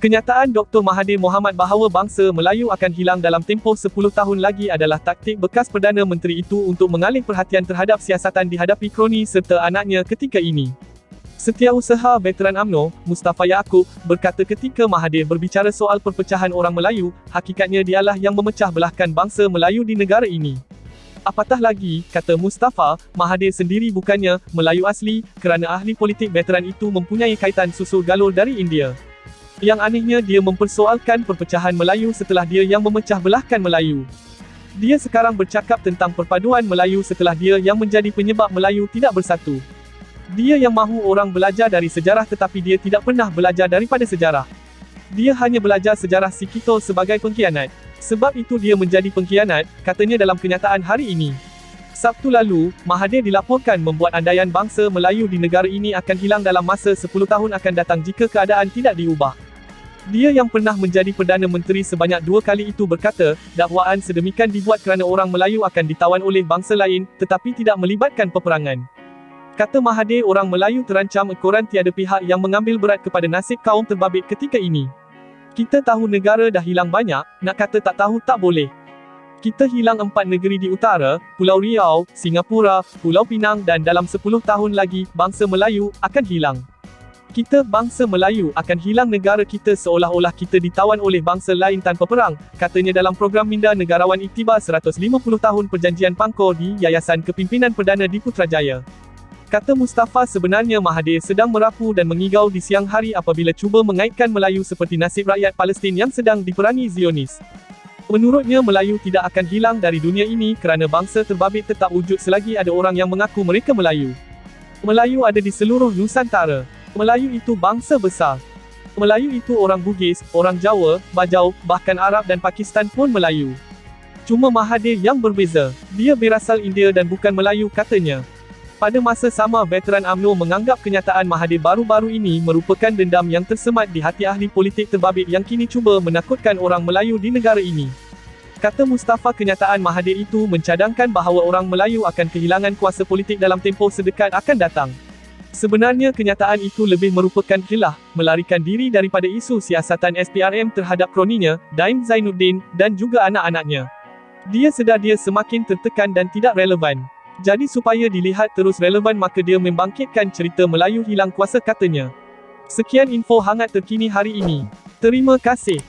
Kenyataan Dr. Mahathir Mohamad bahawa bangsa Melayu akan hilang dalam tempoh 10 tahun lagi adalah taktik bekas Perdana Menteri itu untuk mengalih perhatian terhadap siasatan dihadapi kroni serta anaknya ketika ini. Setiausaha veteran UMNO, Mustafa Yaakob, berkata ketika Mahathir berbicara soal perpecahan orang Melayu, hakikatnya dialah yang memecah belahkan bangsa Melayu di negara ini. Apatah lagi, kata Mustafa, Mahathir sendiri bukannya Melayu asli, kerana ahli politik veteran itu mempunyai kaitan susul galur dari India. Yang anehnya dia mempersoalkan perpecahan Melayu setelah dia yang memecah belahkan Melayu. Dia sekarang bercakap tentang perpaduan Melayu setelah dia yang menjadi penyebab Melayu tidak bersatu. Dia yang mahu orang belajar dari sejarah tetapi dia tidak pernah belajar daripada sejarah. Dia hanya belajar sejarah si Kito sebagai pengkhianat. Sebab itu dia menjadi pengkhianat, katanya dalam kenyataan hari ini. Sabtu lalu, Mahathir dilaporkan membuat andaian bangsa Melayu di negara ini akan hilang dalam masa 10 tahun akan datang jika keadaan tidak diubah. Dia yang pernah menjadi Perdana Menteri sebanyak 2 kali itu berkata, dakwaan sedemikian dibuat kerana orang Melayu akan ditawan oleh bangsa lain, tetapi tidak melibatkan peperangan. Kata Mahathir, orang Melayu terancam ekoran tiada pihak yang mengambil berat kepada nasib kaum terbabit ketika ini. Kita tahu negara dah hilang banyak, nak kata tak tahu tak boleh. Kita hilang 4 negeri di utara, Pulau Riau, Singapura, Pulau Pinang dan dalam 10 tahun lagi, bangsa Melayu akan hilang. Kita bangsa Melayu akan hilang negara kita seolah-olah kita ditawan oleh bangsa lain tanpa perang, katanya dalam program Minda Negarawan Iktibar 150 tahun Perjanjian Pangkor di Yayasan Kepimpinan Perdana di Putrajaya. Kata Mustafa, sebenarnya Mahathir sedang merapu dan mengigau di siang hari apabila cuba mengaitkan Melayu seperti nasib rakyat Palestin yang sedang diperangi Zionis. Menurutnya Melayu tidak akan hilang dari dunia ini kerana bangsa terbabit tetap wujud selagi ada orang yang mengaku mereka Melayu. Melayu ada di seluruh Nusantara. Melayu itu bangsa besar. Melayu itu orang Bugis, orang Jawa, Bajau, bahkan Arab dan Pakistan pun Melayu. Cuma Mahathir yang berbeza. Dia berasal India dan bukan Melayu, katanya. Pada masa sama, veteran UMNO menganggap kenyataan Mahathir baru-baru ini merupakan dendam yang tersemat di hati ahli politik terbabit yang kini cuba menakutkan orang Melayu di negara ini. Kata Mustafa, kenyataan Mahathir itu mencadangkan bahawa orang Melayu akan kehilangan kuasa politik dalam tempoh sedekat akan datang. Sebenarnya kenyataan itu lebih merupakan khilaf, melarikan diri daripada isu siasatan SPRM terhadap kroninya, Daim Zainuddin, dan juga anak-anaknya. Dia sedar dia semakin tertekan dan tidak relevan. Jadi supaya dilihat terus relevan maka dia membangkitkan cerita Melayu hilang kuasa, katanya. Sekian info hangat terkini hari ini. Terima kasih.